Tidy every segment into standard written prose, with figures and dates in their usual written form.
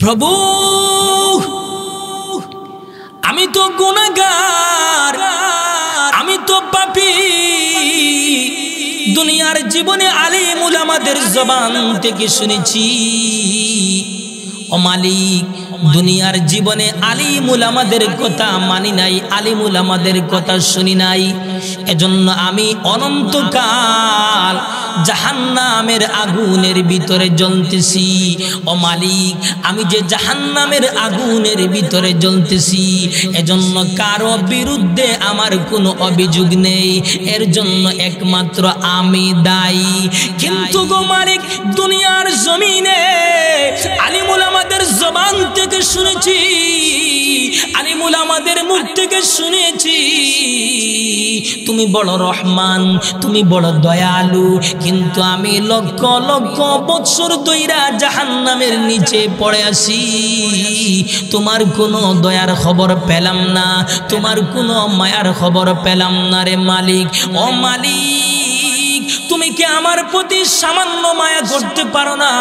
প্রভু আমি তো গুনাহগার, আমি তো পাপী। দুনিয়ার জীবনে আলিম উলামাদের জবান থেকে শুনেছি, ও মালিক দুনিয়ার জীবনে আলিম উলামাদের কথা মানি নাই, আলিম উলামাদের কথা শুনি নাই। এজন্য আমি অনন্তকাল জাহান্নামের আগুনের ভিতরে জ্বলতেছি। ও মালিক আমি যে জাহান্নামের আগুনের ভিতরে জ্বলতেছি, এজন্য কারো বিরুদ্ধে আমার কোনো অভিযোগ নেই, এর জন্য একমাত্র আমি দায়ী। কিন্তু গো মালিক দুনিয়ার জমিনে আলিম উলামাদের জবান থেকে শুনেছি, আলিম উলামাদের মুখ থেকে শুনেছি তুমি বড় রহমান, তুমি বড় দয়ালু। কিন্তু আমি লক্ষ লক্ষ বৎসর ধইরা জাহান্নামের নিচে পড়ে আছি, তোমার কোনো দয়ার খবর পেলাম না, তোমার কোনো মায়ার খবর পেলাম না রে মালিক। ও মালিক তুমি কি আমার প্রতি সামান্য মায়া করতে পারো না?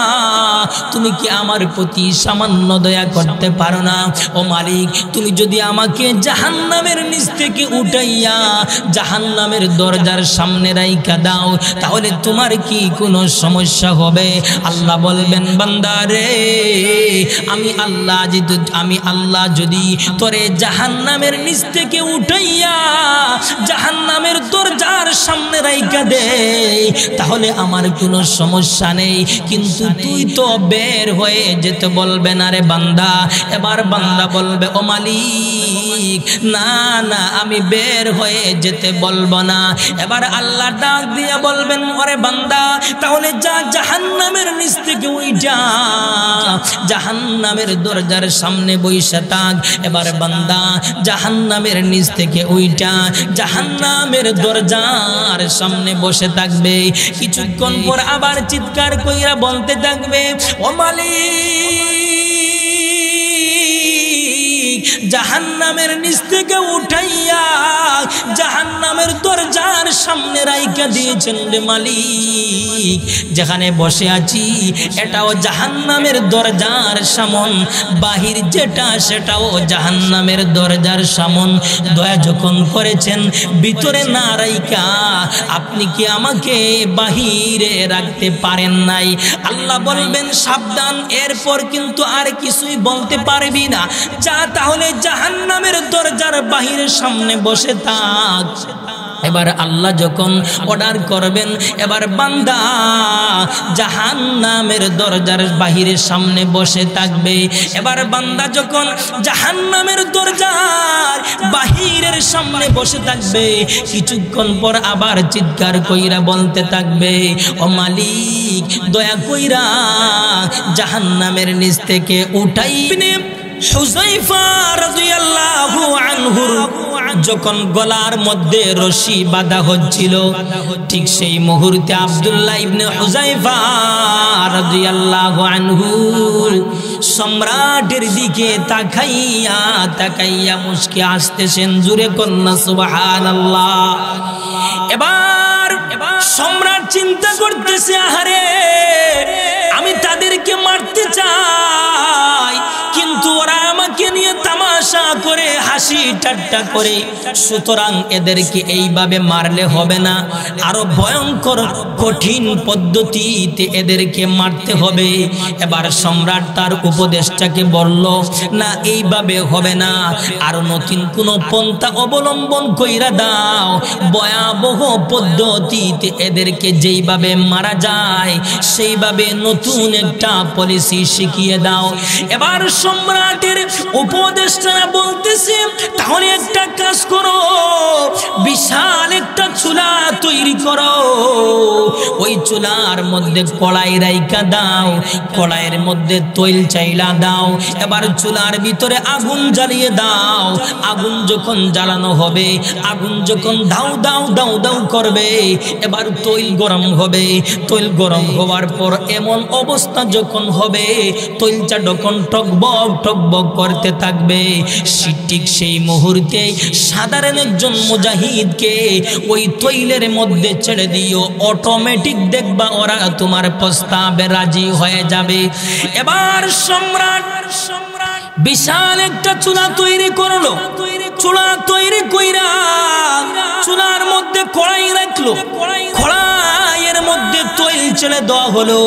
তুমি কি আমার প্রতি সামান্য দয়া করতে পারো না? ও মালিক তুমি যদি আমাকে জাহান্নামের নিচ থেকে উঠাইয়া জাহান্নামের দরজার সামনে রাইখা দাও, তাহলে তোমার কি কোনো সমস্যা হবে? আল্লাহ বলবেন বান্দা রে, আমি আল্লাহ যদি তোরে জাহান্নামের নিচ থেকে উঠাইয়া জাহান্নামের দরজার সামনে রাইখা দেই, তাহলে আমার কোনো সমস্যা নেই। কিন্তু তুই তো বের হয়ে যেতে বলবে না রে বান্দা। এবার বান্দা বলবে ও মালিক না না আমি বের হয়ে যেতে বলবো না। এবার আল্লাহ ডাক দিয়ে বলবেন ওরে বান্দা তাহলে যা জাহান্নামের নিচ থেকে উইঠা জাহান্নামের দরজার সামনে বইসা থাক। এবার বান্দা জাহান্নামের নিচ থেকে উইঠা জাহান্নামের দরজার সামনে বসে থাকবে। কিছুক্ষণ পর আবার চিৎকার কইরা বলতে থাকবে ও মালিক জাহান্নামের নিচ থেকে উঠাইয়া জাহান্নামের দরজার সামনে রাইখা দিয়েছেন রে মালিক। যেখানে বসে আছি এটাও জাহান্নামের দরজার সামন, বাহির যেটা সেটাও জাহান্নামের দরজার সামন। দয়া যখন করেছেন ভিতরে না রাইখা আপনি কি আমাকে বাহিরে রাখতে পারেন নাই? আল্লাহ বলবেন সাবধান, এরপর কিন্তু আর কিছুই বলতে পারবি না, যা তাহলে জাহান্নামের দরজার বাহিরের সামনে বসে থাক। এবার আল্লাহ যখন অর্ডার করবেন, এবার বান্দা জাহান্নামের দরজার বাহিরের সামনে বসে থাকবে। এবার বান্দা যখন জাহান্নামের দরজার বাহিরের সামনে বসে থাকবে, কিছুক্ষণ পর আবার চিৎকার কইরা বলতে থাকবে ও মালিক দয়া কইরা জাহান্নামের নিচ থেকে উঠাইবে। হুযায়ফা রাদিয়াল্লাহু আনহু যখন গলার মধ্যে রশি বাঁধা হচ্ছিল, ঠিক সেই মুহূর্তে আব্দুল্লাহ ইবনে হুযায়ফা রাদিয়াল্লাহু আনহু সম্রাটের দিকে তাকাইয়া মুস্কি হাসতেছেন। জোরে কন্যা সুবহানাল্লাহ। এবার সম্রাট চিন্তা করতেছে আহারে আমি তাদেরকে মারতে চাই, কিন্তু ওরা আমাকে নিয়ে তামাশা করে হাসি ঠাট্টা করে, সুতরাং এদেরকে এইভাবে মারলে হবে না, আরো ভয়ঙ্কর কঠিন পদ্ধতিতে এদেরকে মারতে হবে। এবার সম্রাট তার উপদেষ্টাকে বলল না এইভাবে হবে না, আরো নতুন কোনো পন্থা অবলম্বন কইরা দাও, ভয়াবহ পদ্ধতিতে এদেরকে যেইভাবে মারা যায় সেইভাবে নতুন একটা পলিসি শিখিয়ে দাও। এবার সম্রাটের উপদেষ্টারা বলতেছে তাহলে একটা কাজ করো, বিশাল একটা চুলা তৈরি করো, ওই চুলার মধ্যে কড়াই রাইখা দাও, কড়াইয়ের মধ্যে তৈল চাইলা দাও, এবার চুলার ভিতরে আগুন জ্বালিয়ে দাও। আগুন যখন জ্বালানো হবে, আগুন যখন দাউ দাউ দাউ দাউ করবে, এবার তৈল গরম হবে, তৈল গরম হওয়ার পর এমন অবস্থা যখন হবে তৈলটা যখন টকবক টকবক করতে থাকবে, ঠিক সেই সেই মুহূর্তে সাধারণ একজন মুজাহিদকে ওই তৈলের মধ্যে ছেড়ে দিও, অটোমেটিক দেখবা ওরা তোমার প্রস্তাবে রাজি হয়ে যাবে। এবার সম্রাট বিশাল একটা চুলা তৈরি করলো। চুলা তৈরি কইরা চুলার মধ্যে কড়াই রাখলো, কড়াইয়ের মধ্যে তৈল ছেড়ে দেওয়া হলো।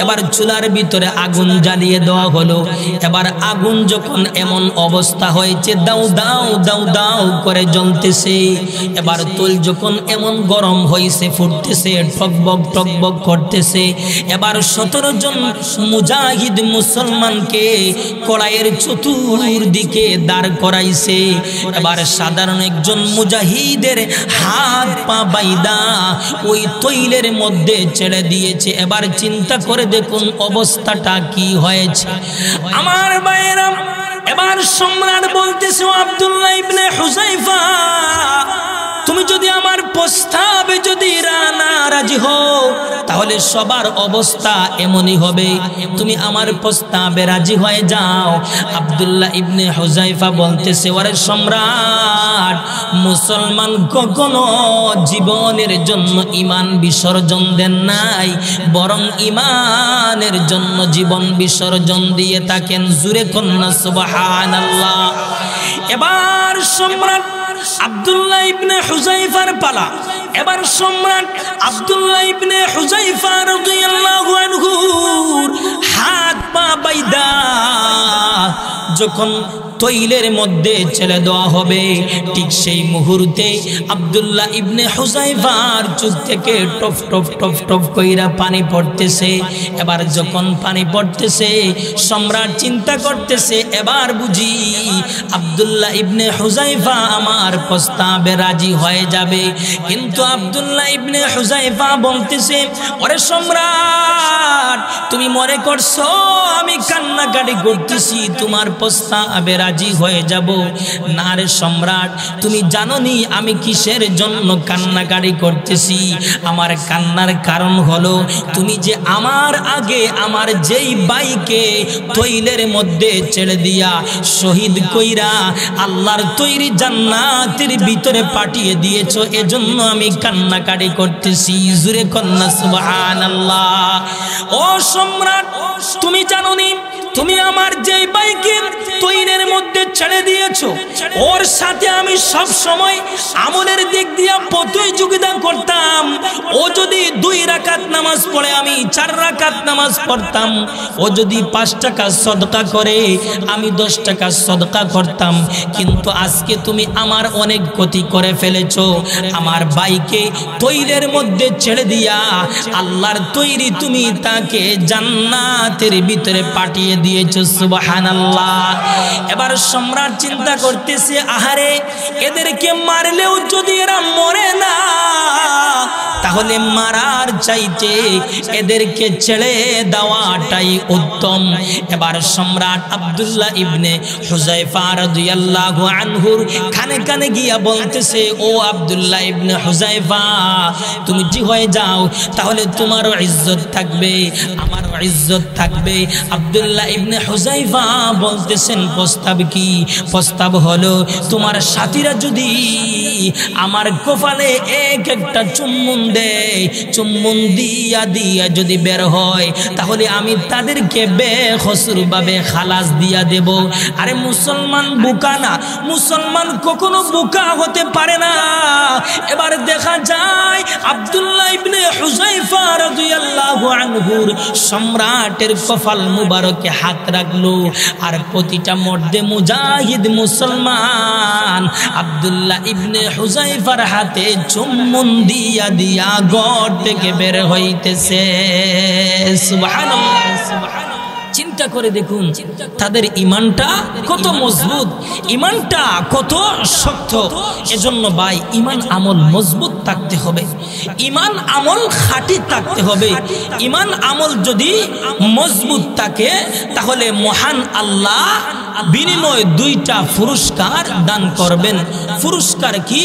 এবার চুলার ভিতরে আগুন জ্বালিয়ে দেওয়া হলো। এবার আগুন যখন এমন অবস্থা হয়েছে দাউ দাউ দাউ দাউ করে জ্বলতেছে, এবার তৈল যখন এমন গরম হয়েছে, ফুটতেছে, টকবক টকবক করতেছে, এবার 17 জন মুজাহিদ মুসলমানকে কড়াইয়ের চতুর্দিকে দাঁড় করাইছে। এবার সাধারণ একজন মুজাহিদের হাত পা বাইদা ওই তৈলের মধ্যে ছেড়ে দিয়েছে। এবার চিন্তা করে দেখুন অবস্থাটা কি হয়েছে আমার ভাইয়েরা। এবার সম্রাট বলতেছে, আব্দুল্লাহ ইবনে হুযায়ফা, তুমি যদি আমার প্রস্তাবে যদি রাজি হও তাহলে সবার অবস্থা এমনই হবে, তুমি আমার প্রস্তাবে রাজি হয়ে যাও। আব্দুল্লাহ ইবনে হুযায়ফা বলতেছে, ওরে সম্রাট, মুসলমান কখনো জীবনের জন্য ঈমান বিসর্জন দেন নাই, বরং ঈমানের জন্য জীবন বিসর্জন দিয়ে থাকেন। জুরে কন্যা সুবহানাল্লাহ। এবার সম্রাট আব্দুল্লাহ ইবনে হুযায়ফার পালা। এবার সম্রাট আব্দুল্লাহ ইবনে হুযায়ফা রাদিয়াল্লাহু আনহু হাত পা বাইদা যখন তৈলের মধ্যে ছেড়ে দেওয়া হবে, ঠিক সেই মুহূর্তে আব্দুল্লাহ ইবনে হুযায়ফার চোখ থেকে টপ টপ টপ টপ কইরা পানি পড়তেছে। এবার যখন পানি পড়তেছে, সম্রাট চিন্তা করতেছে এবার বুঝি আব্দুল্লাহ ইবনে হুযায়ফা আমার প্রস্তাবে রাজি হয়ে যাবে। কিন্তু আব্দুল্লাহ ইবনে হুযায়ফা বলতেছে, ওরে সম্রাট, তুমি মনে করছো আমি কান্নাকাটি করতেছি তোমার প্রস্তাবে রাজি হয়ে যাব? না রে সম্রাট, তুমি জানোনি আমি কিসের জন্য কান্নাকাটি করতেছি। আমার কান্নার কারণ হলো তুমি যে আমার আগে আমার যেই ভাইকে তৈলের মধ্যে ছেড়ে দিয়া শহীদ কইরা আল্লাহর তৈরি জান্নাতের ভিতরে পাঠিয়ে দিয়েছো, এজন্য আমি কান্নাকাটি করতেছি। জুরে কন্যা সুবহানাল্লাহ। ও সম্রাট, তুমি জানোনি তুমি আমার যেই ভাইকে তৈলের মধ্যে ছেড়ে দিয়েছো, ওর সাথে আমি সব সময় আমলের দিক দিয়ে প্রতিযোগিতা করতাম। ও যদি 2 রাকাত নামাজ পড়ে আমি 4 রাকাত নামাজ পড়তাম। ও যদি 5 টাকা সদকা করে আমি 10 টাকা সদকা করতাম। কিন্তু আজকে তুমি আমার অনেক ক্ষতি করে ফেলেছো। আমার ভাইকে তৈলের মধ্যে ছেড়ে দিয়া আল্লাহর তৈরি তুমি তাকে জান্নাতের ভিতরে পাঠিয়ে দিয়েছো। সুবহানাল্লাহ। এবার সম্রাট চিন্তা করতেছে, আহারে, এদেরকে মারলেও যদি এরা মরে না, তাহলে মারার চাইতে এদেরকে ছেড়ে দেওয়াটাই উত্তম। এবার সম্রাট আব্দুল্লাহ ইবনে হুযায়ফা রাদিয়াল্লাহু আনহুর কানে কানে গিয়া বলতেছে, ও আব্দুল্লাহ ইবনে হুযায়ফা, তুমি জি হয়ে যাও, তাহলে তোমারও ইজ্জত থাকবে, আমারও ইজ্জত থাকবে। আব্দুল্লাহ ইবনে হুযায়ফা বলতেছেন, প্রস্তাব কি? প্রস্তাব হলো তোমার সাথীরা যদি আমার কপালে এক একটা চুম্বন দেয়, চুম্বন দিয়া দিয়া যদি বের হয়, তাহলে আমি তাদেরকে বেকসুর ভাবে খালাস দিয়া দেব। আরে মুসলমান বোকা না, মুসলমান কখনো বোকা হতে পারে না। এবার দেখা যায় আব্দুল্লাহ ইবনে হুযায়ফা রাদিয়াল্লাহু আনহুর সম্রাটের কপাল মুবারকে হাত রাখলো, আর প্রতিটা মর্দে মুজাহিদ মুসলমান আব্দুল্লাহ ইবনে হুযায়ফার হাতে চুম্বন দিয়া দিয়া ঘর থেকে বের হইতেছে। সুবহানাল্লাহ, সুবহানাল্লাহ। চিন্তা করে দেখুন তাদের ঈমানটা কত মজবুত, ঈমানটা কত শক্ত। এজন্য ভাই, ঈমান আমল মজবুত থাকতে হবে, ঈমান আমল খাঁটি থাকতে হবে। ঈমান আমল যদি মজবুত থাকে তাহলে মহান আল্লাহ বিনিময়ে 2টা পুরস্কার দান করবেন। পুরস্কার কি?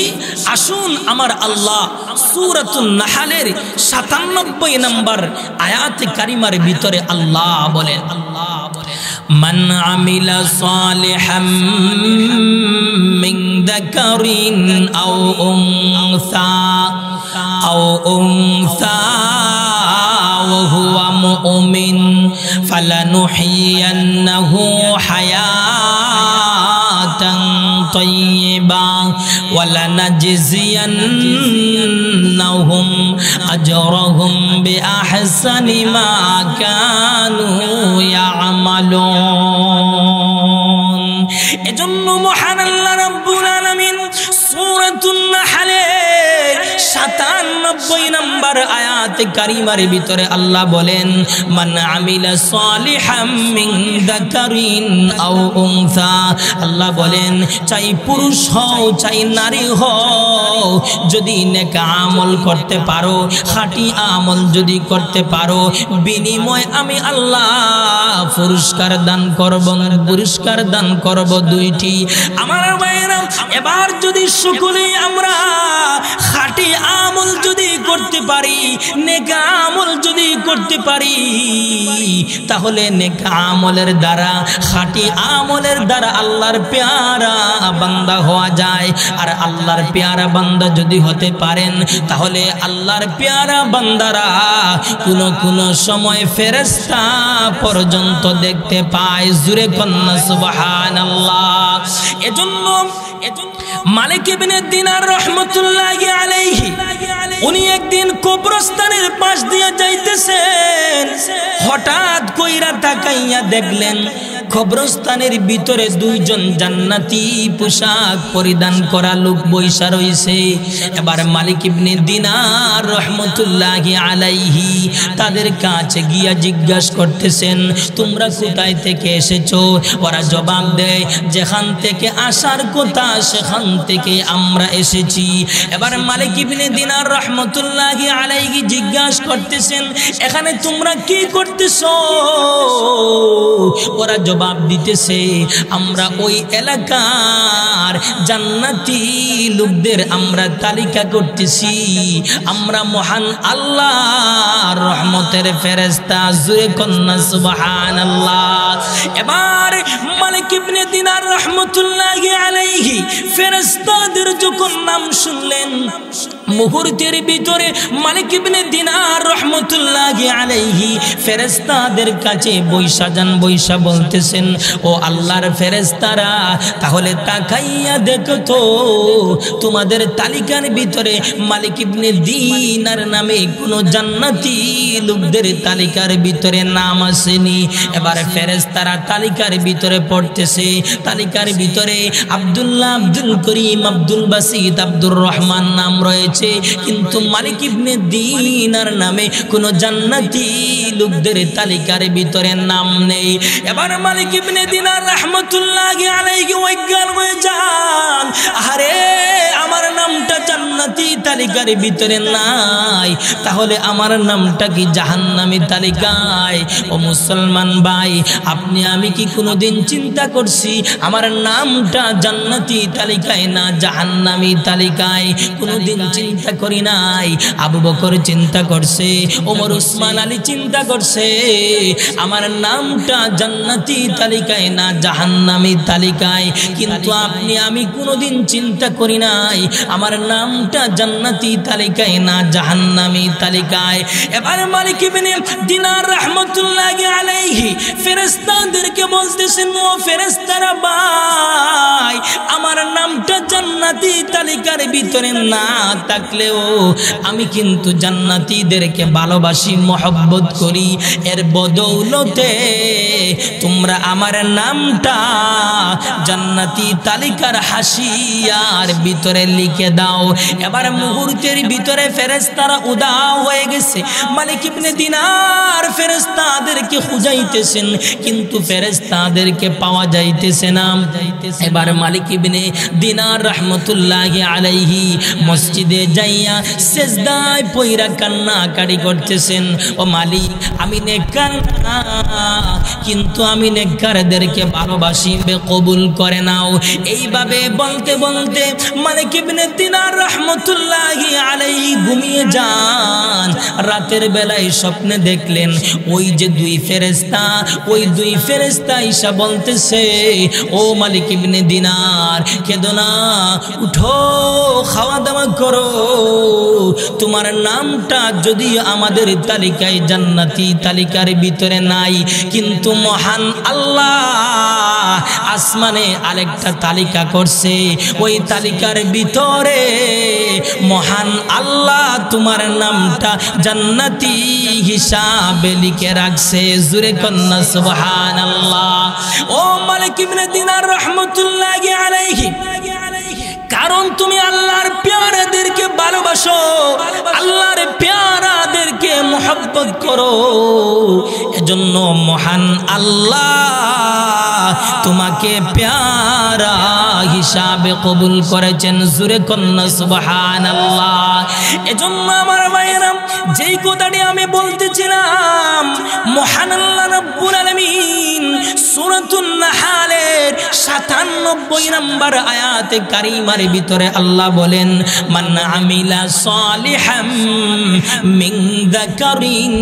আসুন আমার আল্লাহ সূরাতুন নাহলের 97 নম্বর আয়াতে কারিমার ভিতরে আল্লাহ বলেন, মান আমিলা সালিহাম যাকারিন আও উনসা ওয়া হুয়া মুমিন ফালানুহিয়ান্নাহু হায়াতান তাইয়্যিবা ওয়া লানাজজিয়ান্নাহুম আজরাহুম বিআহসানি মা কানু ইয়ামালুন। এজন্য মহান আল্লাহ রাব্বুল আলামিন সূরাতুন নাহলের ৯৭ নম্বর আয়াতে কারিমার ভিতরে আল্লাহ বলেন, মান আমিলা সালিহাম মিন যাকারিন আও উনসা। আল্লাহ বলেন, চাই পুরুষ হও চাই নারী হও, যদি নেক আমল করতে পারো, খাঁটি আমল যদি করতে পারো, বিনিময় আমি আল্লাহ পুরস্কার দান করব, পুরস্কার দান করব দুইটি। আমার ভাইরা, এবার যদি সকলেই আমরা খাঁটি আমল যদি করতে পারি, নেক আমল যদি করতে পারি, তাহলে নেক আমলের দ্বারা, খাঁটি আমলের দ্বারা আল্লাহর পেয়ারা বান্দা হওয়া যায়। আর আল্লাহর পেয়ারা বান্দা যদি হতে পারেন, তাহলে আল্লাহর পেয়ারা বান্দারা কোন সময় ফেরেশতা পর্যন্ত দেখতে পায়। জুরে কন্না সুবহানাল্লাহ। এজন্য মালিক ইবনে দিনার রহমতুল্লাহি আলাইহি উনি একদিন কবরস্থানের পাশ দিয়ে যাইতেছেন, হঠাৎ কইরা তাকাইয়া দেখলেন কবরস্থানের ভিতরে দুইজন জান্নাতি পোশাক পরিধান করা লোক বৈশা রইছে। এবার মালিক ইবনে দিনার রহমতুল্লাহি আলাইহি তাদের কাছে গিয়া জিজ্ঞাসা করতেছেন, তোমরা কোথায় থেকে এসেছো? ওরা জবাব দেয়, যেখান থেকে আসার কথা সেখান থেকে আমরা এসেছি। এবার মালিক ইবনে দিনার রহমতুল্লাহি আলাইহি জিজ্ঞাসা করতেছেন, এখানে তোমরা কি করতেছো? ওরা জবাব দিতেছে, আমরা ওই এলাকার জান্নাতি লোকদের আমরা তালিকা করতেছি, আমরা মহান আল্লাহর রহমতের ফেরেশতা। জুরে কন্না সুবহানাল্লাহ। এবার মালিক ইবনে দিনার রহমতুল্লাহি আলাইহি ফেরেশতাদের যখন নাম শুনলেন, মুহূর্তের ভিতরে মালিক ইবনে দিনার রহমতুল্লাহি আলাইহি ফেরেশতাদের কাছে বৈশা যান, বৈশা বলতেছেন, ও আল্লাহর ফেরেশতারা, তাহলে তাকাইয়া দেখো তো তোমাদের তালিকার ভিতরে মালিক ইবনে দিনার নামে কোন জান্নাতি লোকদের তালিকার ভিতরে নাম আসেনি। এবার ফেরেশতারা তালিকার ভিতরে পড়তেছে, তালিকার ভিতরে আব্দুল্লাহ, আব্দুল করিম, আব্দুল বাসিত, আব্দুর রহমান নাম রয়েছে, কিন্তু মালিক ইবনে দিনার নামে কোন জান্নাতি লোকদের তালিকার ভিতরে নাম নেই। এবার মালিক ইবনে দিনার রাহমাতুল্লাহি আলাইহি অজ্ঞান হয়ে যান, আরে আমার নামটা জান্নাতি তালিকার ভিতরে নাই, তাহলে আমার নামটা কি জাহান্নামী তালিকায়? ও মুসলমান ভাই, আপনি আমি কি কোনোদিন চিন্তা করছি আমার নামটা জান্নাতি তালিকায় না জাহান্নামী তালিকায়? কোনোদিন চিন্তা করি নাই। আবু বকর চিন্তা করছে, ওমর, উসমান, আলী চিন্তা করছে আমার নামটা জান্নাতি তালিকায় না জাহান্নামী তালিকায়, কিন্তু আপনি আমি কোনোদিন চিন্তা করি নাই আমার নামটা জান্নাতি তালিকায় না জাহান্নামী তালিকায়। এবার মালিক ইবনে দিনার রাহমাতুল্লাহি আলাইহি ফেরেশতাদেরকে বলতেছেন, ও ফেরেশতারা ভাই, আমার নামটা জান্নাতি তালিকার ভিতরে না থাকলেও আমি কিন্তু জান্নাতীদেরকে ভালোবাসি, মহব্বত করি, এর বদৌলতে তোমরা আমার নামটা জান্নাতি তালিকার হাসিয়ার ভিতরে লিখে দাও। এবার মুহূর্তের ভিতরে ফেরেশতারা উদাও হয়ে গেছে। মালিক ইবনে দিনার ফেরেশতাদেরকে খুঁজাইতেছেন, কিন্তু ফেরেশতাদেরকে পাওয়া যাইতেছে না। এবার মালিক ইবনে দিনার রাহমাতুল্লাহি আলাইহি মসজিদে যাইয়া সেজদায় পইরা কান্নাকাটি করতেছেন, ও মালিক, আমি নেককার না, কিন্তু আমি নেককারদেরকে ভালোবাসি, কবুল করে নাও। এইভাবে বলতে বলতে মালিক ইবনে দিনার রাহমাতুল্লাহি রহমতুল্লাহি আলাইহি ঘুমিয়ে যান। রাতের বেলায় স্বপ্নে দেখলেন ওই যে দুই ফেরেশতা ঈশা বলতেছে, ও মালিক ইবনে দিনার, কেঁদো না, উঠো, খাওয়া দাওয়া করো। তোমার নামটা যদিও আমাদের তালিকায় জান্নাতি তালিকার ভিতরে নাই, কিন্তু মহান আল্লাহ আসমানে আরেকটা তালিকা করছে। ওই তালিকার ভিতরে মহান আল্লাহ তোমার নামটা জান্নাতি হিসাবে লিখে রাখছে। জুরে কন্না সুবহানাল্লাহ। ও মালিক ইবনে দিনার রহমতুল্লাহি আলাইহি, কারণ তুমি আল্লাহর পেয়ারাদেরকে ভালোবাসো, আল্লাহর পেয়ারাদেরকে মুহাব্বত করো, এজন্য মহান আল্লাহ তোমাকে পেয়ারা হিসাবে কবুল করেছেন। জুরে কন্না সুবহানাল্লাহ। এজন্য আমার ভাইয়েরা, যেই কথাটি আমি বলতেছিলাম, মহান আল্লাহ রাব্বুল আলামিন সূরাতুন নাহালের ৯৭ নম্বর আয়াতে কারিমার ভিতরে আল্লাহ বলেন, মান আমিলা সালিহাম মিন যাকারিন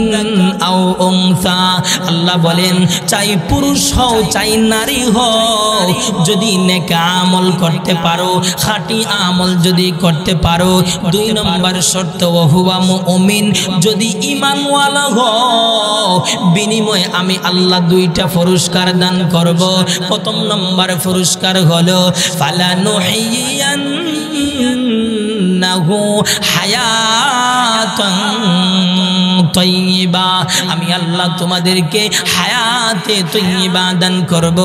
আও উনসা। আল্লাহ বলেন, চাই পুরুষ হও চাই নারী হও, যদি নেক আমল করতে পারো, খাঁটি আমল যদি করতে পারো, ২ নম্বর শর্ত ওহুয়া মুমিন, যদি ঈমানওয়ালা হও, বিনিময়ে আমি আল্লাহ ২টা পুরস্কার দান করব। প্রথম নম্বর পুরস্কার হলো ফালানুহিয়ান্নাহু হায়াতান তাইয়্যিবা। আমি আল্লাহ তোমাদেরকে হায়াতে তাইয়্যিবা দান করব।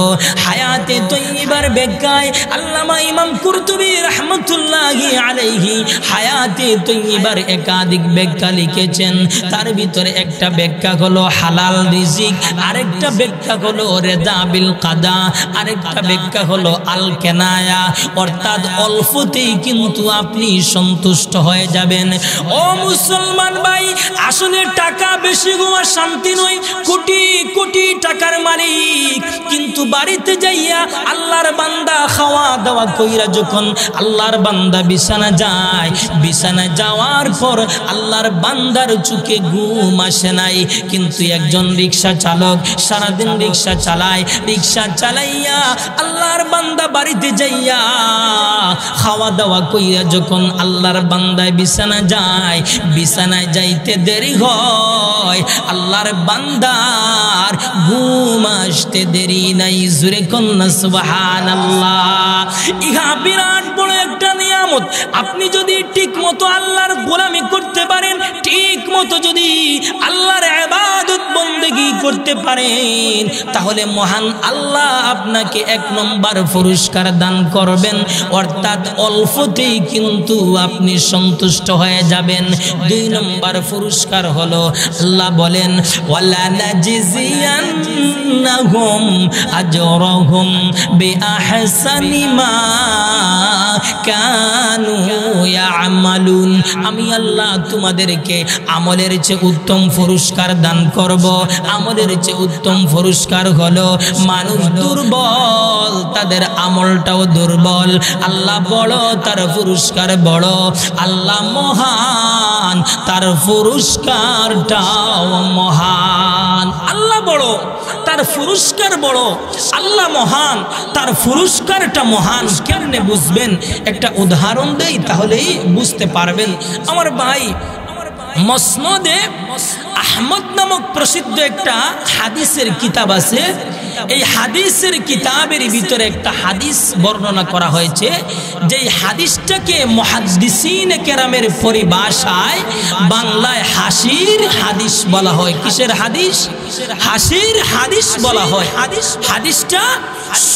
হায়াতে তাইয়্যিবার ব্যাখ্যায় আল্লামা ইমাম কুরতুবী রাহমাতুল্লাহি আলাইহি হায়াতে তাইয়্যিবার একাধিক ব্যাখ্যা লিখেছেন। তার ভিতরে একটা ব্যাখ্যা হলো হালাল রিজিক, আরেকটা ব্যাখ্যা হলো রেজা বিল কাদা, আরেকটা ব্যাখ্যা হলো আল কেনায়া, অর্থাৎ অল্পতেই কিন্তু আপনি সন্তুষ্ট হয়ে যাবেন। ও মুসলমান ভাই, আসলে টাকা বেশি গোয়া শান্তি নয়, কোটি কোটি টাকার মালিক, কিন্তু বাড়িতে যাইয়া আল্লাহর বান্দা খাওয়া দাওয়া কইরা যখন আল্লাহর বান্দা বিছানা যায়, বিছানা যাওয়ার পর আল্লাহর বান্দার চোখে ঘুম আসে নাই। কিন্তু একজন রিকশা চালক সারাদিন রিকশা চালায়, রিকশা চালাইয়া আল্লাহর বান্দা বাড়িতে যাইয়া খাওয়া দাওয়া কইরা যখন আল্লাহর বান্দায় বিছানা যায়, বিছানায় যাইতে দেরি হয়, আল্লাহর বান্দার ঘুম আসতে দেরি নাই। জুরে কন্না সুবহানাল্লাহ। ইহা বিরাট বড় একটা নিয়ামত। আপনি যদি ঠিক মতো আল্লাহর গোলামি করতে পারেন, ঠিক মতো যদি আল্লাহর ইবাদত বন্দেগী করতে পারেন, তাহলে মহান আল্লাহ আপনাকে ১ নম্বর পুরস্কার দান করবেন, অর্থাৎ অল্পতেই কিন্তু আপনি সন্তুষ্ট হয়ে যাবেন। ২ নম্বর পুরস্কার হলো আল্লাহ বলেন, ওয়ালা নাজিয়ান্নাহুম আজরাহুম বিআহসানি মা কানু ইয়ামালুন। আমি আল্লাহ তোমাদেরকে আমলের চেয়ে উত্তম পুরস্কার দান করব। আমলের চেয়ে উত্তম পুরস্কার হলো, মানুষ দুর্বল, তাদের আমলটাও দুর্বল। আল্লাহ বড়, তার পুরস্কার বড়। আল্লাহ মহান, তার পুরস্কারটাও মহান। আল্লাহ বড়, তার পুরস্কার বড়। আল্লাহ মহান, তার পুরস্কারটা মহান। কেমনে বুঝবেন? একটা উদাহরণ দেই, তাহলেই বুঝতে পারবেন। আমার ভাই, মুসনাদে আহমদ নামক প্রসিদ্ধ একটা হাদিসের কিতাব আছে। এই হাদিসের কিতাবের ভিতরে একটা হাদিস বর্ণনা করা হয়েছে, যেই হাদিসটাকে মুহাদ্দিসিনে কেরামের পরিভাষায় বাংলায় হাসির হাদিস বলা হয়। কিসের হাদিস? হাসির হাদিস বলা হয়। হাদিসটা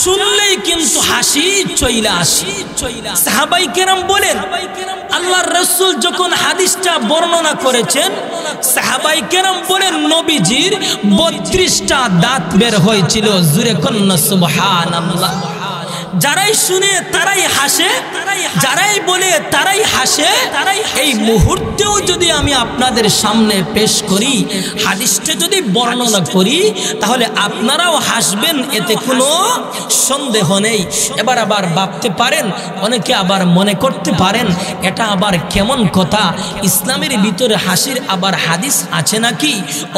শুনলেই কিন্তু হাসি চইলা আসে। সাহাবায়ে কেরাম বলেন, আল্লাহর রাসূল যখন হাদিসটা বর্ণনা করেছেন, সাহাবায়ে কেরাম বলেন নবীজির ৩২টা দাঁত বের হয়েছিল। জুরে কন্না সুবহানাল্লাহ। যারাই শুনে তারাই হাসে, যারাই বলে তারাই হাসে। এই মুহূর্তেও যদি আমি আপনাদের সামনে পেশ করি, হাদিসটা যদি বর্ণনা করি, তাহলে আপনারাও হাসবেন, এতে কোনো সন্দেহ নেই। এবার আবার ভাবতে পারেন, অনেকে আবার মনে করতে পারেন এটা আবার কেমন কথা, ইসলামের ভিতরে হাসির আবার হাদিস আছে নাকি?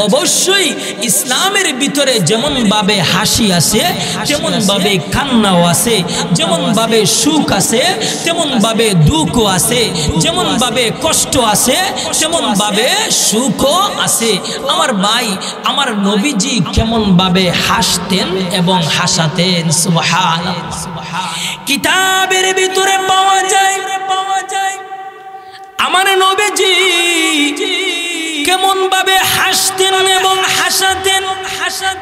অবশ্যই ইসলামের ভিতরে যেমন ভাবে হাসি আছে তেমন ভাবে কান্নাও আছে, যেমন ভাবে সুখ আছে তেমন ভাবে দুঃখও আছে, যেমন ভাবে কষ্ট আছে তেমন ভাবে সুখও আছে। আমার ভাই, আমার নবীজি কেমন ভাবে হাসতেন এবং হাসাতেন, সুবহানাল্লাহ। কিতাবের ভিতরে পাওয়া যায় আমার নবীজি কেমন ভাবে হাসতেন এবং হাসাতেন।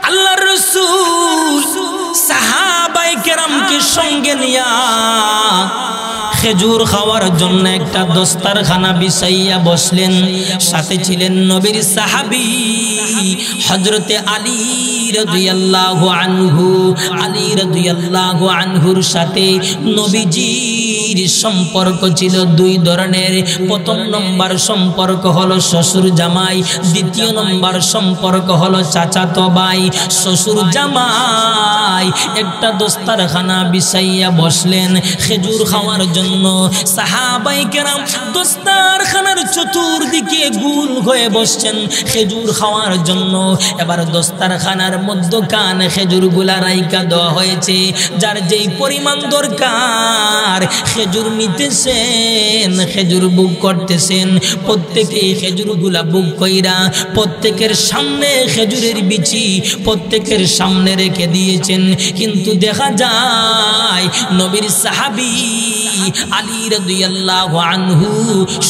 আল্লাহর রাসূল সাহাবায়ে কেরামকে সঙ্গে নিয়া খেজুর খাওয়ার জন্য একটা দস্তারখানা বিছাইয়া বসলেন। সাথে ছিলেন নবীর সাহাবী হযরতে আলী রাদিয়াল্লাহু আনহু। আলী রাদিয়াল্লাহু আনহুর সাথে নবীজির সম্পর্ক ছিল দুই ধরনের। প্রথম নম্বর সম্পর্ক হলো শ্বশুর জামাই, দ্বিতীয় নম্বর সম্পর্ক হলো চাচাতো ভাই। শ্বশুর জামাই একটা দস্তারখানা বিছাইয়া বসলেন খেজুর খাওয়ার জন্য। সাহাবায়ে কেরাম দস্তারখানার চতুর্দিকে গোল হয়ে বসছেন খেজুর খাওয়ার জন্য। এবার দস্তারখানার মধ্যখানে খেজুরগুলা রাইখা দেওয়া হয়েছে, যার যেই পরিমাণ দরকার খেজুর নিতেছেন, খেজুর বুক করতেছেন। প্রত্যেকে খেজুরগুলা বুক কইরা প্রত্যেকের সামনে খেজুরের বিচি প্রত্যেকের সামনে রেখে দিয়েছেন। কিন্তু দেখা যায় নবীর সাহাবী আলী রাদিয়াল্লাহু আনহু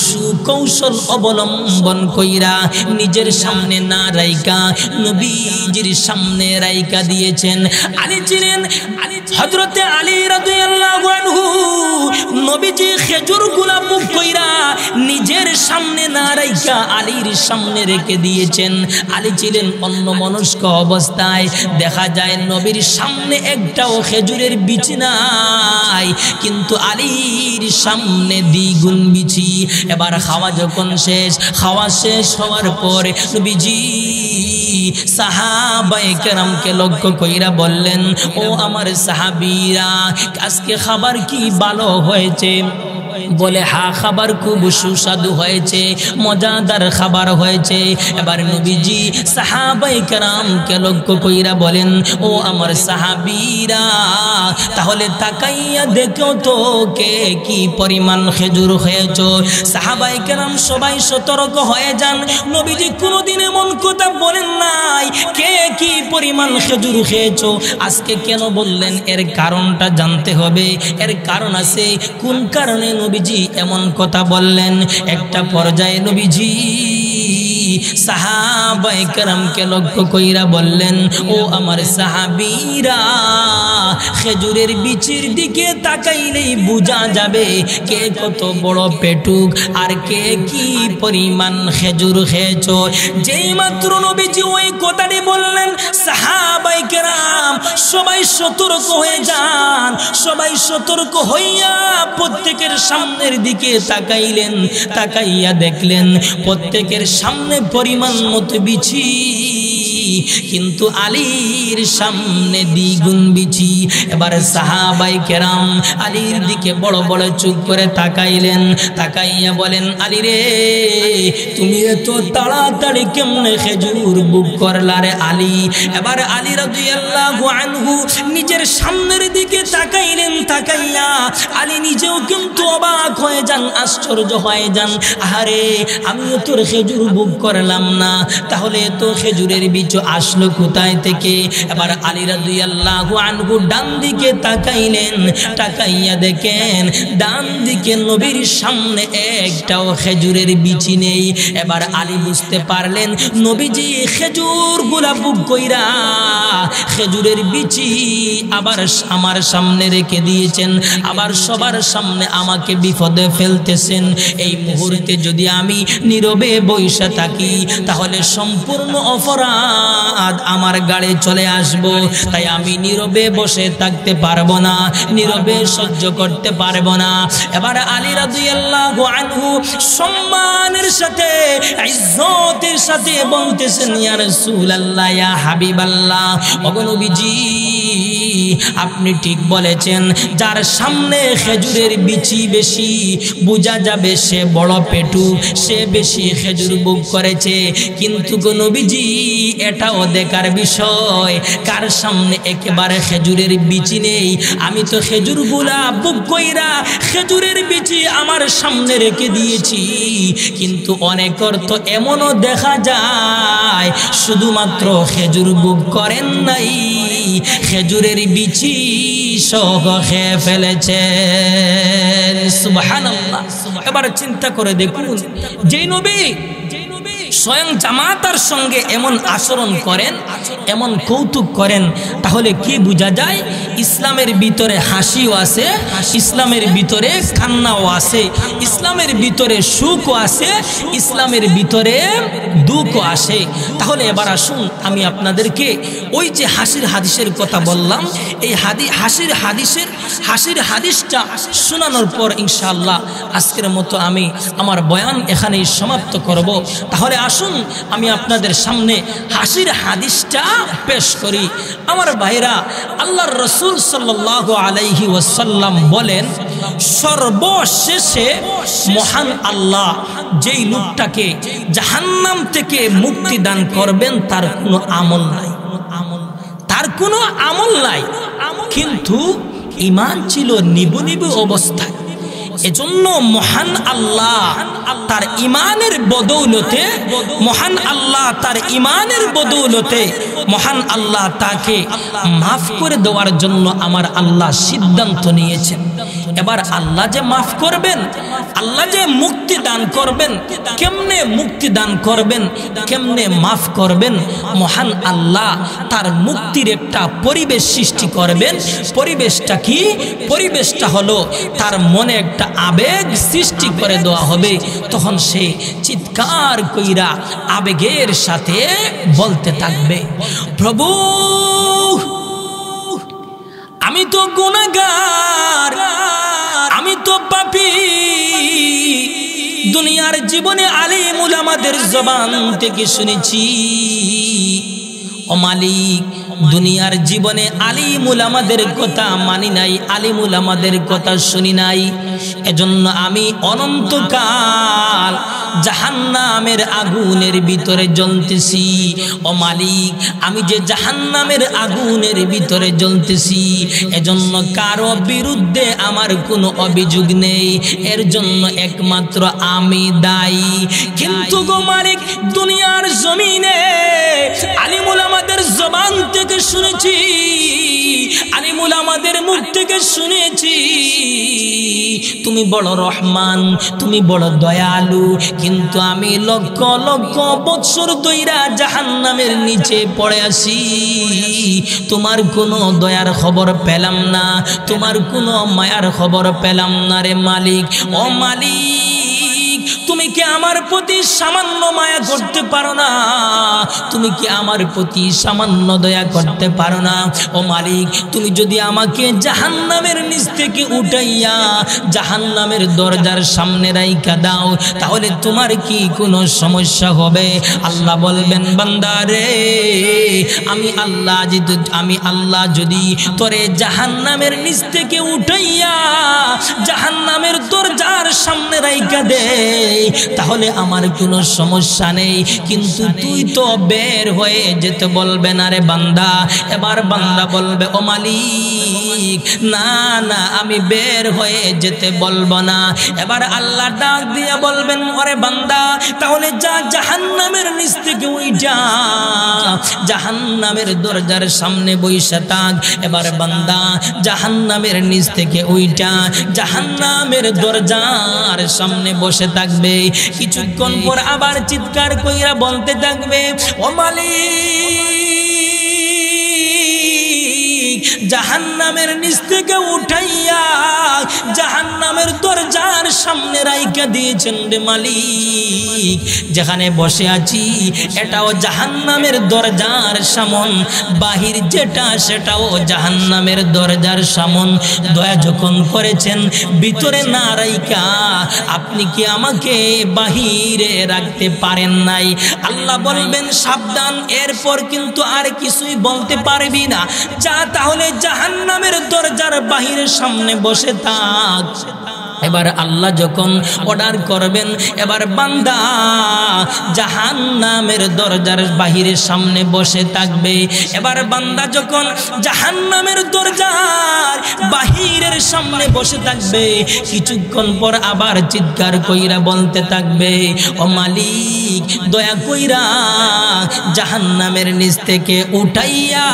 সুকৌশল অবলম্বন কইরা নিজের সামনে না রাইকা নবীজির সামনে রাইকা দিয়েছেন। আলী ছিলেন হযরতে আলী রাদিয়াল্লাহু আনহু নবীজি খেজুরগুলা বুক কইরা নিজের সামনে না রাইকা আলীর সামনে রেখে দিয়েছেন। আলী ছিলেন অন্যমনস্ক অবস্থায়। দেখা যায় নবীর সামনে একটাও খেজুরের বিচি নাই, কিন্তু আলীর সামনে দ্বিগুণ বিচি। এবার খাওয়া যখন শেষ, খাওয়া শেষ হওয়ার পরে নবীজি সাহাবায়ে কেরামকে লক্ষ্য কইরা বললেন, ও আমার সাহাবীরা, আজকে খাবার কি ভালো হয়েছে? বলে হ্যাঁ, খাবার খুব সুস্বাদু হয়েছে, মজাদার খাবার হয়েছে। এবার নবীজি সাহাবায়ে কেরামকে লক্ষ্য কইরা বলেন, ও আমার সাহাবীরা, তাহলে তাকাইয়া দেখো তো কে কি পরিমাণ খেজুর খেয়েছো। সাহাবায়ে কেরাম সবাই সতর্ক হয়ে যান। নবীজি কোনোদিন এমন কথা বলেন নাই কে কি পরিমাণ খেজুর খেয়েছো। আজকে কেন বললেন এর কারণটা জানতে হবে। এর কারণ আছে। কোন কারণে নবীজি এমন কথা বললেন? একটা পর্যায়ে নবীজি সাহাবায়ে কেরামকে লক্ষ্য কইরা বললেন, ও আমার সাহাবীরা, খেজুরের বিচির দিকে তাকাইলেই বোঝা যাবে কে কত বড় পেটুক আর কে কি পরিমাণ খেজুর খেয়েছো। যেই মাত্র নবীজি ওই কথাটি বললেন, সাহাবায়ে কেরাম সবাই সতর্ক হয়ে যান। সবাই সতর্ক হইয়া প্রত্যেকের সামনের দিকে তাকাইলেন। তাকাইয়া দেখলেন প্রত্যেকের সামনে পরিমাণ মতো বিচি, কিন্তু আলীর সামনে দ্বিগুণ বিচি। এবার সাহাবায়ে কেরাম আলীর দিকে বড় বড় চোখ করে তাকাইলেন। তাকাইয়া বলেন, আলী রে, তুমি এত তাড়াতাড়ি কেমনে খেজুর বুক করলা রে আলী? এবার আলী রাদিয়াল্লাহু আনহু নিজের সামনের দিকে তাকাইলেন। তাকাইয়া আলী নিজেও কিন্তু অবাক হয়ে যান, আশ্চর্য হয়ে যান। আরে, আমিও তোর খেজুর বুক করলাম না, তাহলে তো খেজুরের বীজ আসলো কোথায় থেকে? এবার আলী রাদিয়াল্লাহু আনহু ডান দিকে তাকাইলেন। তাকাইয়া দেখেন ডান দিকে নবীর সামনে একটাও খেজুরের বিচি নেই। এবার আলী বুঝতে পারলেন নবীজি খেজুর গুলা বুক কইরা খেজুরের বিচি আবার আমার সামনে রেখে দিয়েছেন, আবার সবার সামনে আমাকে বিপদে ফেলতেছেন। এই মুহূর্তে যদি আমি নীরবে বসে থাকি তাহলে সম্পূর্ণ অপরাধ ফাঁদ আমার গাড়ে চলে আসবো, তাই আমি নীরবে বসে থাকতে পারবো না, নীরবে সহ্য করতে পারবো না। এবার আলী রাদিয়াল্লাহু আনহু সম্মানের সাথে ইজ্জতের সাথে বলতেছেন, ইয়া রাসূলুল্লাহ, ইয়া হাবিবাল্লাহ, ওগো নবীজি, আপনি ঠিক বলেছেন, যার সামনে খেজুরের বিচি বেশি বোঝা যাবে সে বড় পেটু, সে বেশি খেজুর ভোগ করেছে। কিন্তু গো নবীজি, এটাও দেখার বিষয় কার সামনে একেবারে খেজুরের বিচি নেই। আমি তো খেজুরগুলা ভোগ কইরা খেজুরের বিচি আমার সামনে রেখে দিয়েছি, কিন্তু অনেকের তো এমনও দেখা যায় শুধুমাত্র খেজুর ভোগ করেন নাই, খেজুরের বিচি সহ খেয়ে ফেলেছেন। সুবহানাল্লাহ। এবার চিন্তা করে দেখুন, যেই নবী স্বয়ং জামাতার সঙ্গে এমন আচরণ করেন, এমন কৌতুক করেন, তাহলে কি বোঝা যায়? ইসলামের ভিতরে হাসিও আছে, ইসলামের ভিতরে কান্নাও আছে, ইসলামের ভিতরে সুখও আছে, ইসলামের ভিতরে দুঃখও আসে। তাহলে এবার আসুন, আমি আপনাদেরকে ওই যে হাসির হাদিসের কথা বললাম, এই হাসির হাদিসটা শোনানোর পর ইনশাআল্লাহ আজকের মতো আমি আমার বয়ান এখানেই সমাপ্ত করব। তাহলে আসুন আমি আপনাদের সামনে হাসির হাদিসটা পেশ করি। আমার ভাইরা, আল্লাহর রাসূল সাল্লাল্লাহু আলাইহি ওয়াসাল্লাম বলেন, সর্বশেষে মহান আল্লাহ যেই লোকটাকে জাহান্নাম থেকে মুক্তি দান করবেন তার কোনো আমল নাই, তার কোনো আমল নাই, কিন্তু ঈমান ছিল নিবু নিবু অবস্থায়। এজন্য মহান আল্লাহ তার ঈমানের বদৌলতে, মহান আল্লাহ তার ঈমানের বদৌলতে মহান আল্লাহ তাকে মাফ করে দেওয়ার জন্য আমার আল্লাহ সিদ্ধান্ত নিয়েছেন। এবার আল্লাহ যে মাফ করবেন, আল্লাহ যে মুক্তি দান করবেন, কেমনে মুক্তি দান করবেন, কেমনে মাফ করবেন? মহান আল্লাহ তার মুক্তির একটা পরিবেশ সৃষ্টি করবেন। পরিবেশটা কি? পরিবেশটা হলো তার মনে একটা আবেগ সৃষ্টি করে দেওয়া হবে। তখন সে চিৎকার কইরা আবেগের সাথে বলতে থাকবে, প্রভু, আমি তো গুনাহগার, আমি তো পাপী। দুনিয়ার জীবনে আলিম উলামাদের জবান থেকে শুনেছি, ও মালিক, দুনিয়ার জীবনে আলিম উলামাদের কথা মানি নাই, আলিম উলামাদের কথা শুনি নাই। এজন্য আমি অনন্তকাল জাহান্নামের আগুনের ভিতরে জ্বলতেছি। ও মালিক, আমি যে জাহান্নামের আগুনের ভিতরে জ্বলতেছি, এজন্য কারো বিরুদ্ধে আমার কোনো অভিযোগ নেই, এর জন্য একমাত্র আমি দায়ী। কিন্তু গো মালিক, দুনিয়ার জমিনে আলিম উলামাদের জবান থেকে শুনেছি, আলিম উলামাদের মুখ থেকে শুনেছি, তুমি বড় রহমান, তুমি বড় দয়ালু, কিন্তু আমি লক্ষ লক্ষ বৎসর ধইরা জাহান্নামের নিচে পড়ে আছি, তোমার কোনো দয়ার খবর পেলাম না, তোমার কোনো মায়ার খবর পেলাম না রে মালিক। ও মালিক, তুমি কি আমার প্রতি সামান্য মায়া করতে পারো না? তুমি কি আমার প্রতি সামান্য দয়া করতে পারো না? ও মালিক, তুমি যদি আমাকে জাহান্নামের নিচ থেকে উঠাইয়া জাহান্নামের দরজার সামনে রাইখা দাও, তাহলে তোমার কি কোনো সমস্যা হবে? আল্লাহ বলবেন, বান্দা রে, আমি আল্লাহ যদি তোরে জাহান্নামের নিচ থেকে উঠাইয়া জাহান্নামের দরজার সামনে রাইখা দে, তাহলে আমার কোনো সমস্যা নেই, কিন্তু তুই তো বের হয়ে যেতে বলবে না রে বান্দা। এবার বান্দা বলবে, ও মালিক, না না, আমি বের হয়ে যেতে বলবো না। এবার আল্লাহ ডাক দিয়া বলবেন, ওরে বান্দা, তাহলে যা জাহান্নামের নিচ থেকে উইঠা জাহান্নামের দরজার সামনে বইসা থাক। এবার বান্দা জাহান্নামের নিচ থেকে উইঠা জাহান্নামের দরজার সামনে বসে থাকবে। কিছুক্ষণ পর আবার চিৎকার কইরা বলতে থাকবে, ও মালিক, জাহান্নামের নিচ থেকে উঠাইয়া জাহান্নামের দরজার সামনে রাইখা দিয়েছেন রে মালিক। যেখানে বসে আছি এটাও জাহান্নামের দরজার সামন, বাহির যেটা সেটাও জাহান্নামের দরজার সামন। দয়া যখন করেছেন ভিতরে না রাইখা আপনি কি আমাকে বাহিরে রাখতে পারেন নাই? আল্লাহ বলবেন সাবধান, এরপর কিন্তু আর কিছুই বলতে পারবি না, যা তাহলে জাহান্নামের দরজার বাহিরের সামনে বসে থাক। এবার আল্লাহ যখন অর্ডার করবেন, এবার বান্দা জাহান্নামের দরজার বাহিরের সামনে বসে থাকবে। এবার বান্দা যখন জাহান্নামের দরজার বাহিরের সামনে বসে থাকবে, কিছুক্ষণ পর আবার চিৎকার কইরা বলতে থাকবে, ও মালিক দয়া কইরা জাহান্নামের নিচ থেকে উঠাইয়া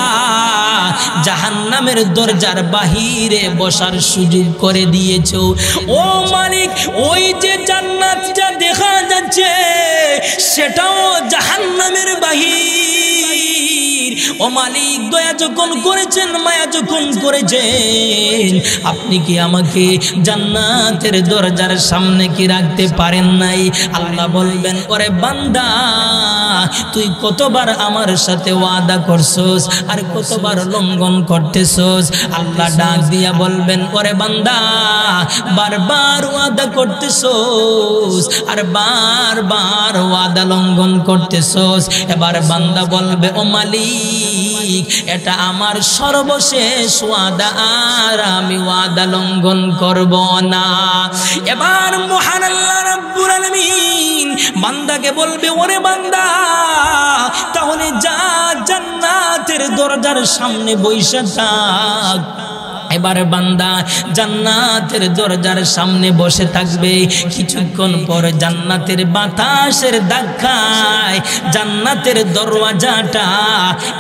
জাহান্নামের দরজার বাহিরে বসার সুযোগ করে দিয়েছো। ও মালিক, ওই যে জান্নাত যা দেখা যাচ্ছে সেটাও জাহান্নামের বাহির। ও মালিক দয়া যখন করেছেন, মায়া যখন করেছেন, আপনি কি আমাকে জান্নাতের দরজার সামনে কি রাখতে পারেন নাই? আল্লাহ বলবেন, ওরে বান্দা তুই কতবার আমার সাথে ওয়াদা করছস আর কতবার লঙ্ঘন করতেছস। আল্লাহ ডাক দিয়া বলবেন, ওরে বান্দা বারবার ওয়াদা করতেছস আর বারবার ওয়াদা লঙ্ঘন করতেছস। এবার বান্দা বলবে, ও মালিক এটা আমার সর্বশেষ ওয়াদা, আর আমি ওয়াদা লঙ্ঘন করব না। এবার মহান আল্লাহ রাব্বুল আলামিন বান্দাকে বলবে, ওরে বান্দা তাহলে যা জান্নাতের দরজার সামনে বসে থাক। এবার বান্দা জান্নাতের দরজার সামনে বসে থাকবে। কিছুক্ষণ পর জান্নাতের বাতাসের ধাক্কায় জান্নাতের দরওয়াজাটা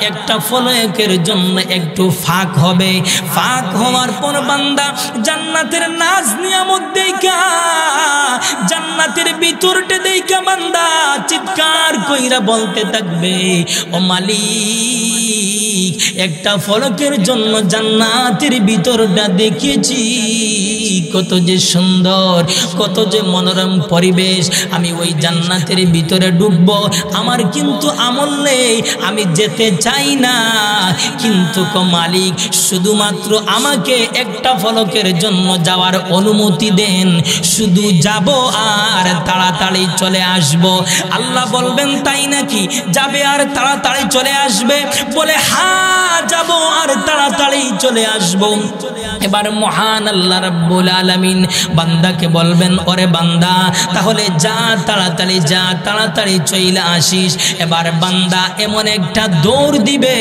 একটা ফলকের জন্য একটু ফাঁক হবে। ফাঁক হওয়ার পর বান্দা জান্নাতের নাজ নিয়ামত দেখা, জান্নাতের ভিতরটা দেখা বান্দা চিৎকার কইরা বলতে থাকবে, ও মালিক একটা ফলকের জন্য জান্নাতের ভিতরটা দেখেছি, কত যে সুন্দর, কত যে মনোরম পরিবেশ। আমি ওই জান্নাতের ভিতরে ঢুকবো, আমার কিন্তু আমল নেই, আমি যেতে চাই না, কিন্তু মালিক শুধুমাত্র আমাকে একটা ফলকের জন্য যাওয়ার অনুমতি দেন, শুধু যাব আর তাড়াতাড়ি চলে আসব। আল্লাহ বলবেন, তাই নাকি? যাবে আর তাড়াতাড়ি চলে আসবে? বলে হ্যাঁ যাব আর তাড়াতাড়ি চলে আসব। এবার মহান আল্লাহ রাব্বুল আলামিন বান্দাকে বলবেন, ওরে বান্দা তাহলে যা তাড়াতাড়ি যা, তাড়াতাড়ি চলে আসিস। এবার বান্দা এমন একটা দৌড় দিবে,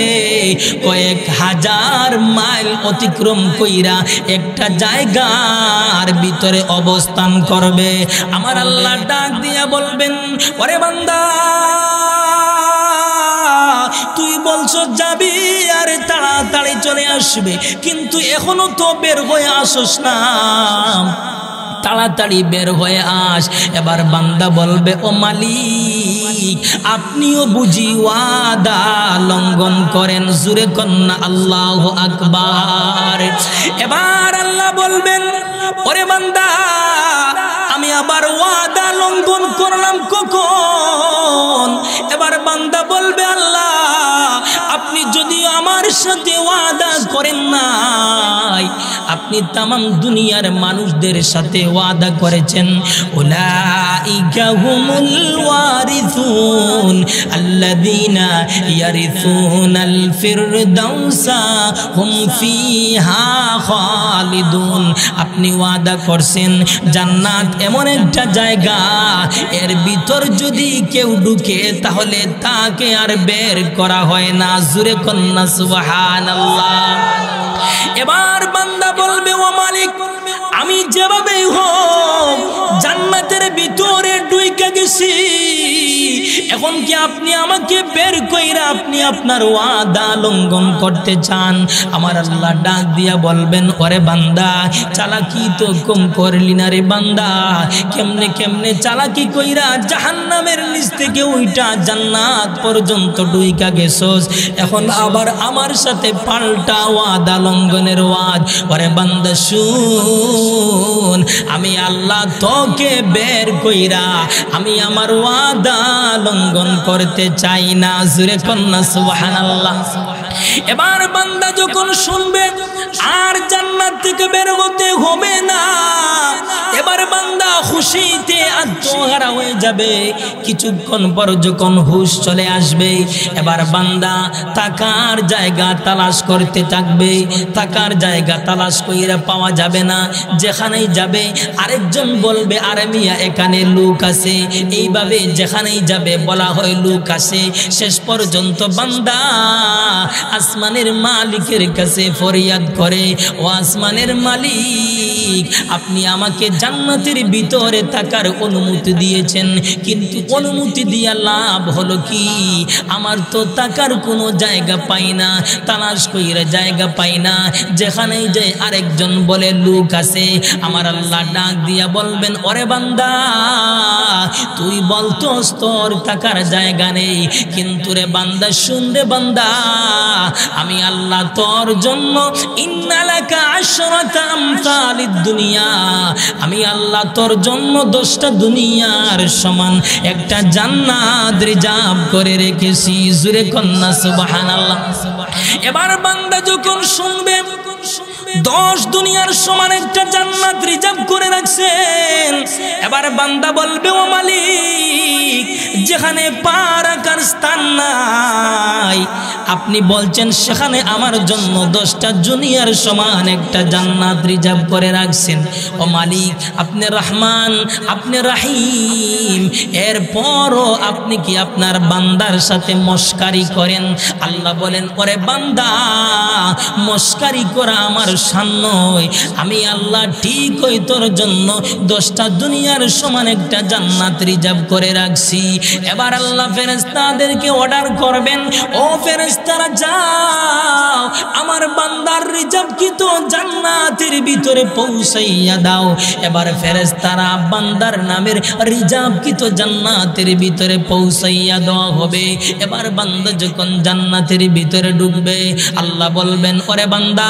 কয়েক হাজার মাইল অতিক্রম কইরা একটা জায়গার ভিতরে অবস্থান করবে। আমার আল্লাহ ডাক দিয়া বলবেন, ওরে বান্দা তুই বলছো যাবি আর তাড়াতাড়ি চলে আসবে, কিন্তু এখনো তো বের হয়ে আসোস না, তাড়াতাড়ি বের হয়ে আস। এবার বান্দা বলবে, ও মালিক আপনিও বুঝি ওয়াদা লঙ্ঘন করেন? জুরে কন্যা আল্লাহু আকবার। এবার আল্লাহ বলবেন, ওরে বান্দা আমি আবার ওয়াদা লঙ্ঘন করলাম কখন? এবার বান্দা বলবে, আল্লাহ আপনি যদি আমার সাথে ওয়াদা করেন নাই, আপনি তামাম দুনিয়ার মানুষদের সাথে ওয়াদা করেছেন, উলাইকা হুমুল ওয়ারিসুন আল্লাযীনা ইয়ারিসুনাল ফিরদাউসা হুম ফিহা খালিদুন। আপনি ওয়াদা করছেন জান্নাত এমন একটা জায়গা, এর ভিতর যদি কেউ ঢুকে তাহলে তাকে আর বের করা হয় না। জুরে কন্যা সুবহানাল্লাহ। এবার বান্দা বলবে, ও মালিক আমি যেভাবেই হোক জান্নাতের ভিতরে ঢুকে গেছি, এখন কি আপনি আমাকে বের কইরা আপনি আপনার ওয়াদা লঙ্ঘন করতে চান? আমার আল্লাহ ডাক দিয়া বলবেন, ওরে বান্দা, চালাকি তো কম করলি না রে বান্দা। কেমনে কেমনে চালাকি কইরা জাহান্নামের নিচ থেকে ওইটা জান্নাত পর্যন্ত ডুইকা গেছস, এখন আবার আমার সাথে পাল্টা ওয়াদা লঙ্ঘনের ওয়াদ। ওরে বান্দা শুন, আমি আল্লাহ তোকে বের কইরা আমি আমার ওয়াদা লঙ্ঘন করতে চাই না। জোরে কন্যা সুবহানাল্লাহ। এবার বান্দা যখন শুনবে আর জান্নাত থেকে বের হতে হবে না, এবার বান্দা খুশিতে আত্মহারা হয়ে যাবে। কিছুক্ষণ পর যখন হুঁশ চলে আসবে, এবার বান্দা টাকার জায়গা তালাশ করতে থাকবে। টাকার জায়গা তালাশ কইরা পাওয়া যাবে না। যেখানেই যাবে আরেকজন বলবে, আরে মিয়া এখানে লোক আছে। এইভাবে যেখানেই যাবে বলা হয় লোক আছে। শেষ পর্যন্ত বান্দা আসমানের মালিকের কাছে ফরিয়াদ করে, ও আসমানের মালিক, আপনি আমাকে জান্নাতের ভিতরে থাকার অনুমতি দিয়েছেন, কিন্তু অনুমতি দিয়া লাভ হলো কি? আমার তো থাকার কোনো জায়গা পাই না, তালাশ কইরা জায়গা পাই না। যেখানেই যাই আরেকজন বলে লোক আছে। আমার আল্লাহ ডাক দিয়া বলবেন, ওরে বান্দা, তুই বলতোস তোর থাকার জায়গা নেই, কিন্তু রে বান্দা শুন রে বান্দা, আমি আল্লাহ তোর জন্য ইন্নালাকা আশরাতা আমসালিদ দুনিয়া, আমি আল্লাহ তোর জন্য 10টা দুনিয়ার সমান একটা জান্নাত রিজার্ভ করে রেখেছি। জোরে কন্যা সুবহানাল্লাহ। এবার বান্দা যখন শুনবে 10 দুনিয়ার সমান একটা জান্নাত রিজার্ভ করে রাখছেন, এবার বান্দা বলবে, ও মালিক, যেখানে পা রাখার স্থান নাই আপনি বলছেন সেখানে আমার জন্য 10টা দুনিয়ার সমান একটা জান্নাত রিজার্ভ করে রাখছেন। ও মালিক, আপনি রহমান, আপনি রহিম, এরপরও আপনি কি আপনার বান্দার সাথে মস্কারি করেন? আল্লাহ বলেন, ওরে বান্দা, মস্কারি করা আমার শান নয়। আমি আল্লাহ ঠিকই তোর জন্য 10টা দুনিয়ার সমান একটা জান্নাত রিজার্ভ করে রাখছি। এবার আল্লাহ ফেরেশতাদেরকে অর্ডার করবেন, ও ফেরেশতারা যাও, আমার বান্দার রিজার্ভ কি তো জান্নাতের ভিতরে পৌঁছাইয়া দাও। এবার ফেরেশতারা বান্দার নামের রিজার্ভ কি তো জান্নাতের ভিতরে পৌঁছাইয়া দেওয়া হবে। এবার বান্দা যখন জান্নাতের ভিতরে ঢুকবে, আল্লাহ বলবেন, ওরে বান্দা,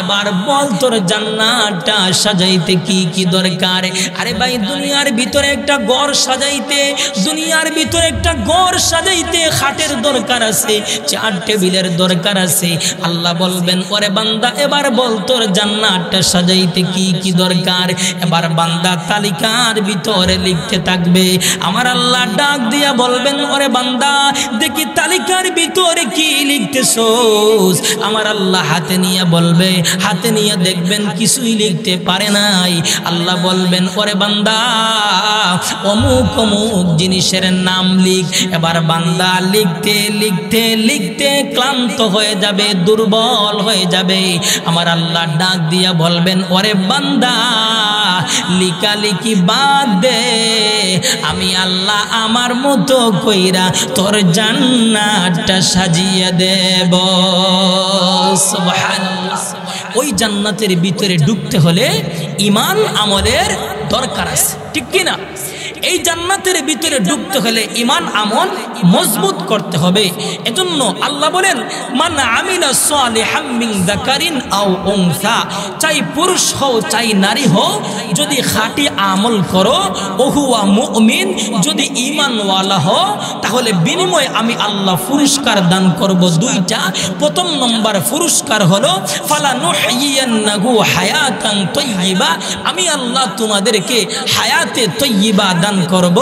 এবার বল তোর জান্নাতটা সাজাইতে কি কি দরকার? আরে ভাই, দুনিয়ার ভিতরে একটা ঘর সাজাইতে, দুনিয়ার ভিতরে একটা ঘর সাজাইতে খাটের দরকার আছে, চেয়ার টেবিলের দরকার আছে। আল্লাহ বলবেন, ওরে বান্দা, এবার বল তোর জান্নাতটা সাজাইতে কি কি দরকার? এবার বান্দা তালিকার ভিতরে লিখতে থাকবে। আমার আল্লাহ ডাক দিয়া বলবেন, ওরে বান্দা, দেখি তালিকার ভিতরে কি লিখতেছস? আমার আল্লাহ হাতে নিয়ে বলবে, হাতে নিয়ে দেখবেন কিছুই লিখতে পারে নাই। আল্লাহ বলবেন, ওরে বান্দা, অমুক অমুক জিনিসের নাম লিখ। এবার বান্দা লিখতে লিখতে লিখতে ক্লান্ত হয়ে যাবে, দুর্বল হয়ে যাবে। আমার আল্লাহ ডাক দিয়া বলবেন, ওরে বান্দা, লিখালিখি বাদ দে, আমি আল্লাহ আমার মতো কইরা তোর জান্নাতটা সাজিয়ে দেব। সুবহানাল্লাহ। ওই জান্নাতের ভিতরে ঢুকতে হলে ঈমান আমলের দরকার আছে, ঠিক কি না? এই জান্নাতের ভিতরে ঢুকতে হলে ঈমান আমল মজবুত করতে হবে। এজন্য আল্লাহ বলেন, মান আমিলা সালিহাম মিন যাকারিন আও উনসা, চাই পুরুষ হও চাই নারী হও, যদি খাঁটি আমল করো, ওহুয়া মুমিন, যদি ঈমানওয়ালা হও, তাহলে বিনিময়ে আমি আল্লাহ পুরস্কার দান করব 2টা। প্রথম নম্বর পুরস্কার হলো ফালানুহইয়ান্নাহু হায়াতান তাইয়্যিবা, আমি আল্লাহ তোমাদেরকে হায়াতে তাইয়্যিবা দান করব।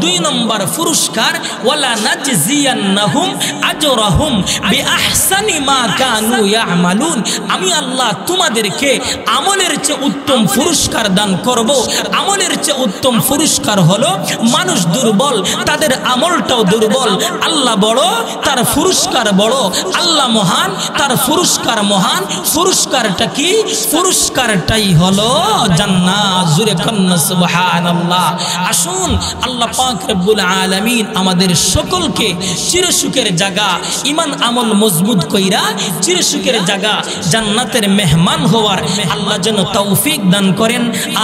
2 নম্বর পুরস্কার, ওয়ালা নাজজিয়ান্নাহুম আজরাহুম বিআহসানি মা কানু ইয়ামালুন, আমি আল্লাহ তোমাদেরকে আমলের চেয়ে উত্তম পুরস্কার দান করব। আমলের চেয়ে উত্তম পুরস্কার হলো, মানুষ দুর্বল, তাদের আমলটাও দুর্বল, আল্লাহ বড়, তার পুরস্কার বড়। আল্লাহ মহান, তার পুরস্কার মহান। পুরস্কারটা কি? পুরস্কারটাই হলো জান্নাত। জোরে কন্না সুবহানাল্লাহ। আসুন আসুন আল্লাহ পাক রব্বুল আলামিন আমাদের সকলকে চিরসুখের জায়গা ঈমান আমল মজবুত কইরা চিরসুখের জায়গা জান্নাতের মেহমান হওয়ার আল্লাহ যেন তৌফিক দান করেন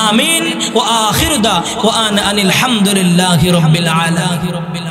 আমিন ওয়া আখিরু দাওয়ানা আনিল হামদুলিল্লাহি রাব্বিল আলামিন।